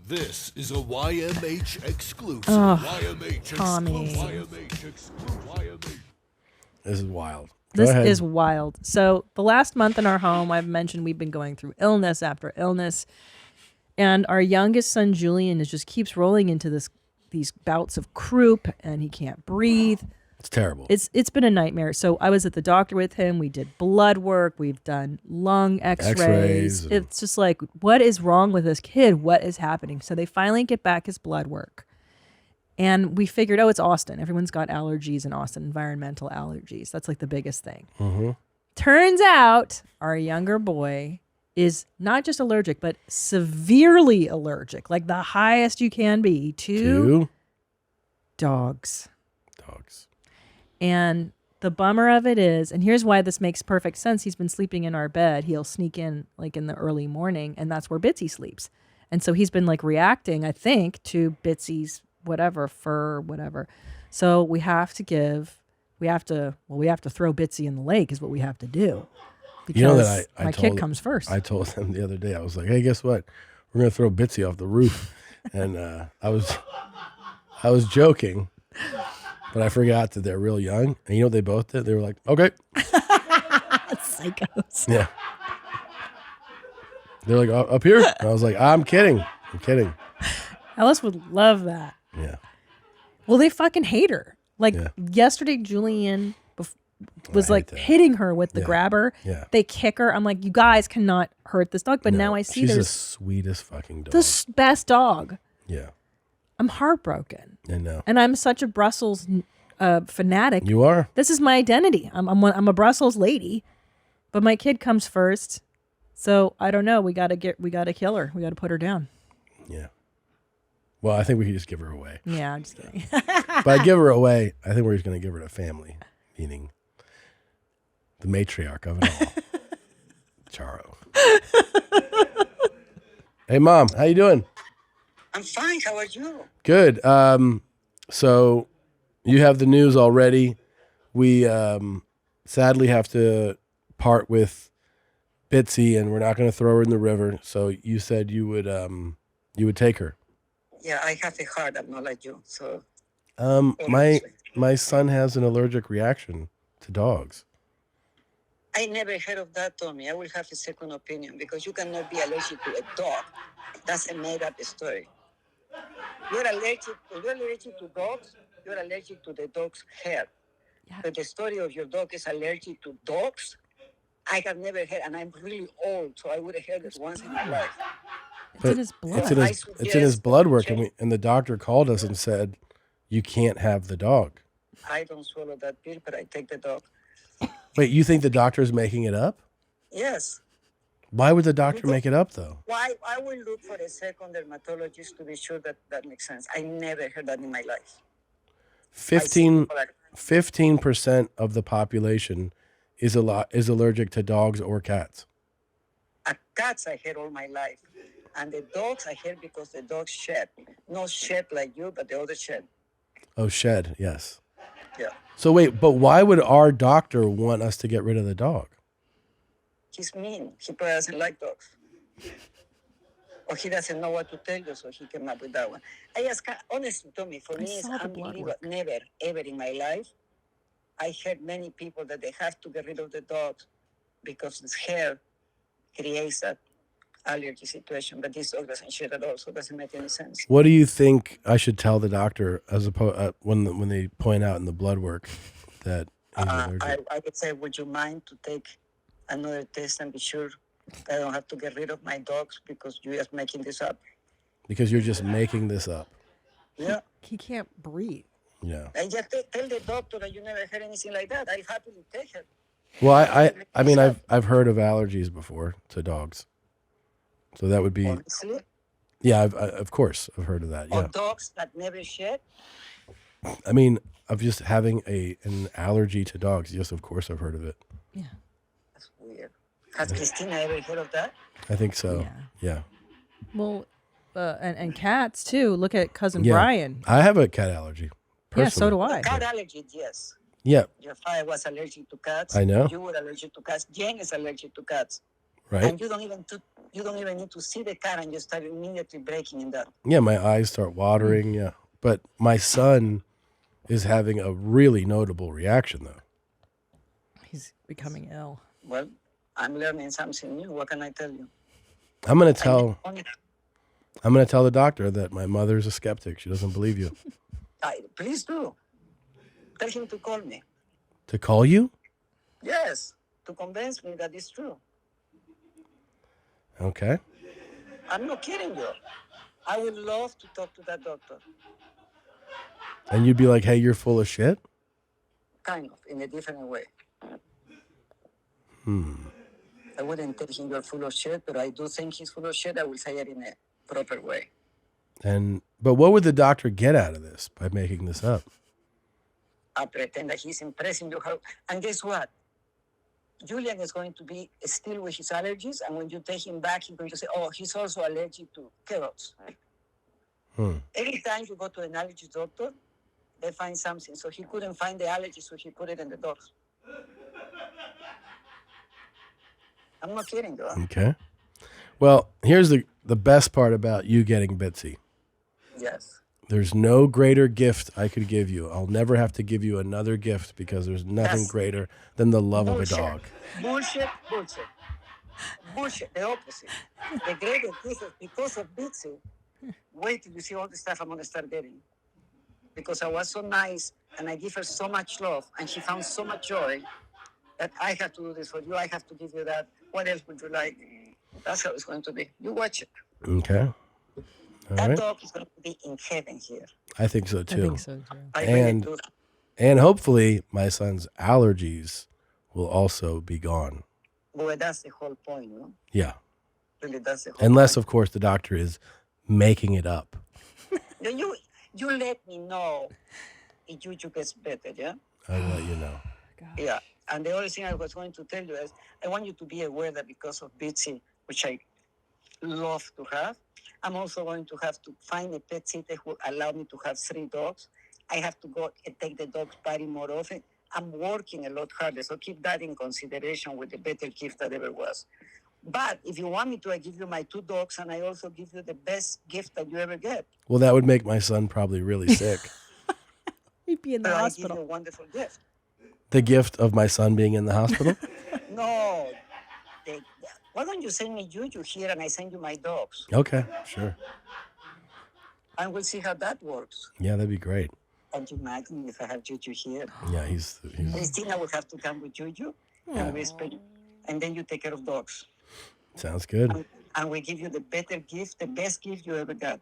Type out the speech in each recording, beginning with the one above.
This is a YMH exclusive. YMH Tommy. exclusive. YMH exclusive. YMH. This is wild. This is wild. So the last month in our home, I've mentioned we've been going through illness after illness. And our youngest son, Julian, just keeps rolling into these bouts of croup, and he can't breathe. It's terrible. It's been a nightmare. So I was at the doctor with him. We did blood work. We've done lung x-rays. It's just like, what is wrong with this kid? What is happening? So they finally get back his blood work. And we figured, it's Austin. Everyone's got allergies in Austin, environmental allergies. That's like the biggest thing. Mm-hmm. Turns out our younger boy is not just allergic, but severely allergic, like the highest you can be to dogs. And the bummer of it is, and here's why this makes perfect sense. He's been sleeping in our bed. He'll sneak in like in the early morning, and that's where Bitsy sleeps. And so he's been like reacting, I think, to Bitsy's fur, whatever. So we have to throw Bitsy in the lake is what we have to do. Because my kid comes first. I told them the other day, I was like, hey, guess what? We're going to throw Bitsy off the roof. And I was joking, but I forgot that they're real young. And you know what they both did? They were like, okay. Psychos. Yeah. They're like, up here? And I was like, I'm kidding. Alice would love that. Yeah. Well, they fucking hate her. Like yesterday, Julian was like hitting her with the grabber. Yeah. They kick her. I'm like, you guys cannot hurt this dog. But now I see she's there's the sweetest fucking dog. the best dog. Yeah. I'm heartbroken. I know. And I'm such a Brussels fanatic. You are. This is my identity. I'm a Brussels lady, but my kid comes first. So I don't know. We gotta kill her. We gotta put her down. Yeah. Well, I think we could just give her away. Yeah, I'm just kidding. By give her away, I think we're just going to give her to family, meaning the matriarch of it all, Charo. Hey, Mom, how you doing? I'm fine. How are you? Good. So you have the news already. We sadly have to part with Bitsy, and we're not going to throw her in the river. So you said you would take her. Yeah, I have a heart. I'm not like you. So my son has an allergic reaction to dogs. I never heard of that, Tommy. I will have a second opinion because you cannot be allergic to a dog. That's a made-up story. You're allergic to dogs. You're allergic to the dog's hair. Yeah. But the story of your dog is allergic to dogs. I have never heard, and I'm really old, so I would have heard it once in my life. It's in his blood. It's in his blood work, and the doctor called us and said, you can't have the dog. I don't swallow that pill, but I take the dog. Wait, you think the doctor is making it up? Yes. Why would the doctor make it up, though? Why? I will look for a second dermatologist to be sure that makes sense. I never heard that in my life. 15% of the population is allergic to dogs or cats. Cats I heard all my life. And the dogs I heard because the dogs shed. No shed like you, but the other shed. Oh, shed, yes. Yeah. So wait, but why would our doctor want us to get rid of the dog? He's mean. He probably doesn't like dogs. Or he doesn't know what to tell you, so he came up with that one. I just can't, honestly, Tommy, for me, it's unbelievable. Never, ever in my life, I heard many people that they have to get rid of the dogs because his hair creates that allergy situation, but this dog doesn't shit at all, so it doesn't make any sense. What do you think I should tell the doctor as when they point out in the blood work that he's allergic? I would say, would you mind to take another test and be sure I don't have to get rid of my dogs because you're just making this up? Because you're just making this up. Yeah. He can't breathe. Yeah. And just tell the doctor that you never heard anything like that. I'll happily take her. Well, I mean, I've heard of allergies before to dogs. So that would be, honestly? Yeah, of course, I've heard of that. Yeah. Or dogs that never shed? I mean, of just having an allergy to dogs. Yes, of course, I've heard of it. Yeah. That's weird. Has Christina ever heard of that? I think so. Yeah. Well, and cats too. Look at cousin Brian. I have a cat allergy. Personally. Yeah, so do I. Cat allergy, yes. Yeah. Your father was allergic to cats. I know. You were allergic to cats. Jen is allergic to cats. Right. And you don't even need to see the car, and you start immediately breaking in that. Yeah, my eyes start watering. Yeah. But my son is having a really notable reaction, though. He's becoming ill. Well, I'm learning something new. What can I tell you? I'm going to tell the doctor that my mother's a skeptic. She doesn't believe you. Please do. Tell him to call me. To call you? Yes, to convince me that it's true. Okay. I'm not kidding you. I would love to talk to that doctor. And you'd be like, hey, you're full of shit? Kind of, in a different way. I wouldn't tell him you're full of shit, but I do think he's full of shit. I will say it in a proper way. But what would the doctor get out of this by making this up? I pretend that he's impressing you. And guess what? Julian is going to be still with his allergies, and when you take him back, he's going to say, oh, he's also allergic to carrots. Every time you go to an allergy doctor, they find something. So he couldn't find the allergy, so he put it in the dogs. I'm not kidding you. Okay. Well, here's the best part about you getting Bitsy. Yes. There's no greater gift I could give you. I'll never have to give you another gift because there's nothing greater than the love of a dog. Bullshit. The opposite. The greatest gift is because of Bitsy. Wait till you see all the stuff I'm going to start getting. Because I was so nice and I give her so much love and she found so much joy that I have to do this for you. I have to give you that. What else would you like? That's how it's going to be. You watch it. Okay. All that right. dog is going to be in heaven here. I think so too. I think so too. I really do. And hopefully my son's allergies will also be gone. Boy, that's the whole point, no? Yeah. Really, that's the whole Unless, point. of course, the doctor is making it up. You let me know if Juju gets better, yeah? I'll let you know. Yeah. And the other thing I was going to tell you is I want you to be aware that because of Bitsy, which I love to have, I'm also going to have to find a pet sitter who allow me to have 3 dogs. I have to go and take the dogs party more often. I'm working a lot harder, so keep that in consideration with the better gift that ever was. But if you want me to, I give you my 2 dogs, and I also give you the best gift that you ever get. Well, that would make my son probably really sick. He'd be in the But hospital. I give you a wonderful gift. The gift of my son being in the hospital? No. Why don't you send me Juju here and I send you my dogs? Okay, sure. And we'll see how that works. Yeah, that'd be great. Can you imagine if I have Juju here? Yeah, he's Christina will have to come with Juju, and then you take care of dogs. sounds good. And we give you the better gift, the best gift you ever got.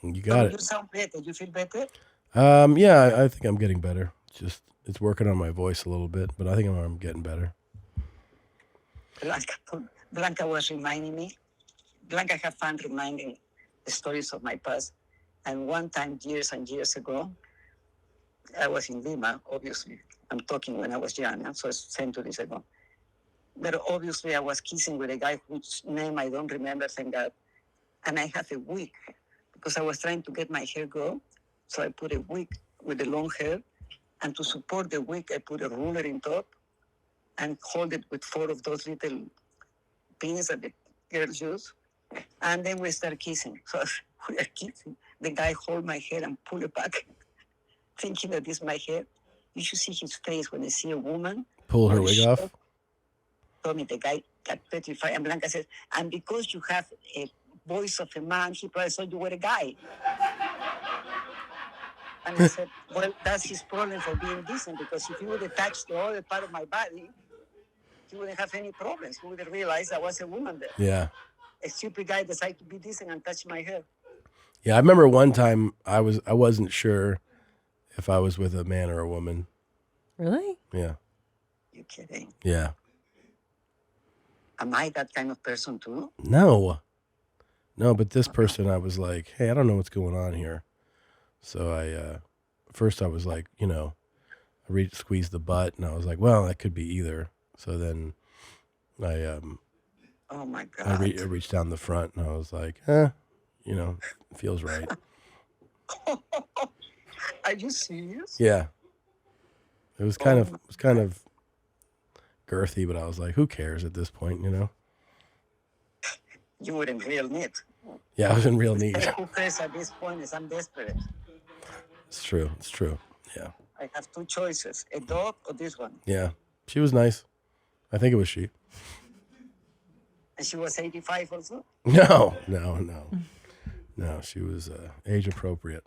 You got You it. sound better. You feel better? Yeah, I think I'm getting better. It's working on my voice a little bit, but I think I'm getting better. Blanca was reminding me. Blanca had fun reminding the stories of my past. And one time, years and years ago, I was in Lima, obviously. I'm talking when I was young, so it's centuries ago. But obviously, I was kissing with a guy whose name I don't remember, thank God. And I have a wig because I was trying to get my hair grow. So I put a wig with the long hair. And to support the wig, I put a ruler in top and hold it with 4 of those little pins that the girls use. And then we start kissing. So we are kissing. The guy hold my hair and pull it back, thinking that this is my hair. You should see his face when I see a woman. Pull her wig off? Told me the guy got petrified. And Blanca says, and because you have a voice of a man, he probably thought you were a guy. And I said, well, that's his problem for being decent, because if he would have touched the other part of my body, he wouldn't have any problems. He would have realized I was a woman there. Yeah. A stupid guy decided to be decent and touch my hair. Yeah, I remember one time I wasn't sure if I was with a man or a woman. Really? Yeah. You kidding? Yeah. Am I that kind of person too? No, but this person, I was like, hey, I don't know what's going on here. So first I was like, I squeezed the butt, and I was like, well, that could be either. So then Oh my God. I reached down the front, and I was like, it feels right. Are you serious? Yeah. It was kind of girthy, but I was like, who cares at this point, You were in real need. Yeah, I was in real need. Who cares at this point is I'm desperate. It's true. It's true. Yeah. I have two choices, a dog or this one. Yeah. She was nice. I think it was she. And she was 85 also? No. No, she was age appropriate.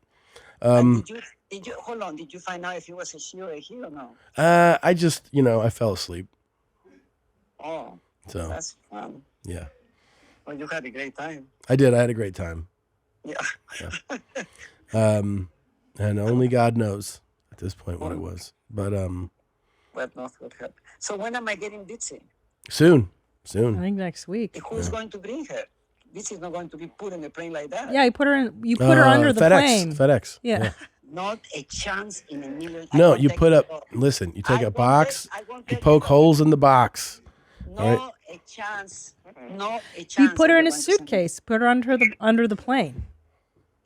Did you hold on, did you find out if it was a she or a he or no? I just, I fell asleep. Oh, So that's fun. yeah. Well, you had a great time. I did. I had a great time. Yeah. And only God knows at this point what it was. But But not what happened. So when am I getting Bitsy? soon. I think next week. Who's going to bring her? This is not going to be put in a plane like that. Yeah, you put her under the FedEx, plane. FedEx. Yeah. Not a chance in a million. No, you put up. Listen, you take a box. You poke holes in the box. No, a chance. No, a chance. You put her in a that you're going to send suitcase. Put her under the plane.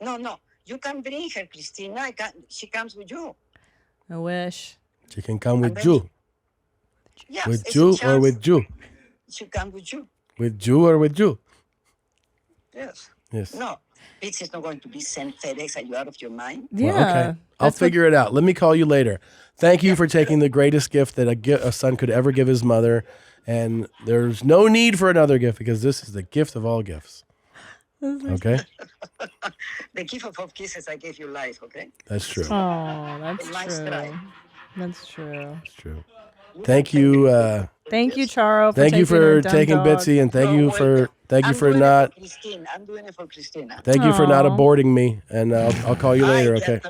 her. No. You can bring her, Christina. She comes with you. I wish. She can come with then you. Yes, With it's a you or chance. with you. She come with you. With you or with you. Yes. Yes. No, Bitsy is not going to be sent FedEx. Are you out of your mind? Yeah. Well, okay. I'll figure it out. Let me call you later. Thank you for taking the greatest gift that a son could ever give his mother. And there's no need for another gift because this is the gift of all gifts. Okay? The gift of kisses I gave you life, okay? That's true. Oh, that's Nice try. true. That's true. That's true. Thank you. Thank you, Charo. Thank you for our dumb taking dog. Bitsy, and thank you for not. Christine. I'm doing it for Christina. Thank you for not Aw. aborting me, and I'll call you later. Okay.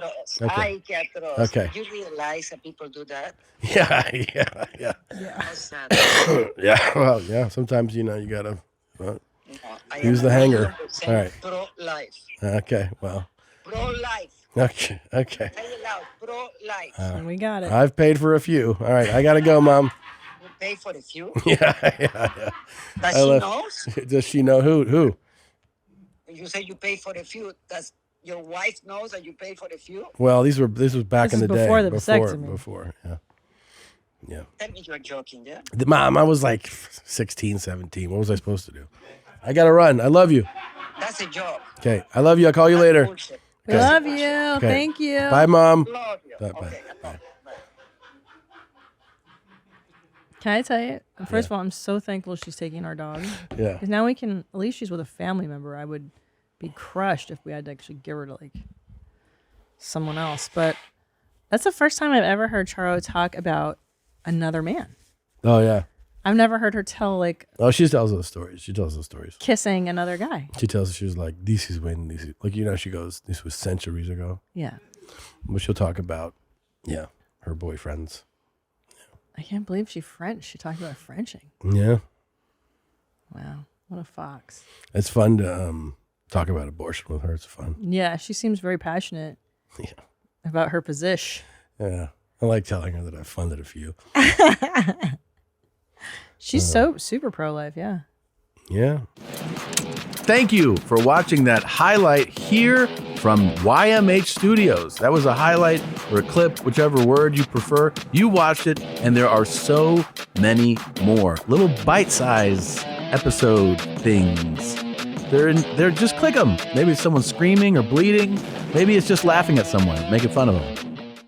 I get lost. Okay. You realize that people do that? Yeah. How sad. Yeah. Well, yeah. Sometimes you gotta No, I use am the hanger. 100% All right. Pro-life. Okay. Well. Pro-life. Okay. Say it loud. Pro-life. We got it. I've paid for a few. All right. I gotta go, Mom. You pay for a few? Yeah. Does she knows? Does she know who? You say you pay for a few. Does your wife knows that you pay for a few? Well, this was back This in the is day. before the vasectomy. Before. Yeah. Tell me you're joking, yeah? Mom, I was like 16, 17. What was I supposed to do? I gotta run. I love you. That's a joke. Okay. I love you. I'll call you later. Bullshit. We love you. Thank you. Bye, Mom. Love you. Bye. Okay. Bye. Can I tell you? First of all, I'm so thankful she's taking our dog. Yeah. Because now we can, at least she's with a family member. I would be crushed if we had to actually give her to someone else. But that's the first time I've ever heard Charo talk about another man. Oh, yeah. I've never heard her tell Oh, she tells those stories. kissing another guy. She was like, this is when, she goes, this was centuries ago. Yeah. But she'll talk about, her boyfriends. I can't believe she French. She talked about Frenching. Yeah. Wow. What a fox. It's fun to talk about abortion with her. It's fun. Yeah. She seems very passionate about her position. Yeah. I like telling her that I've funded a few. She's so super pro-life. Yeah. Yeah. Thank you for watching that highlight here from YMH Studios. That was a highlight or a clip, whichever word you prefer. You watched it, and there are so many more little bite-sized episode things. They're just click them. Maybe it's someone screaming or bleeding. Maybe it's just laughing at someone, making fun of them.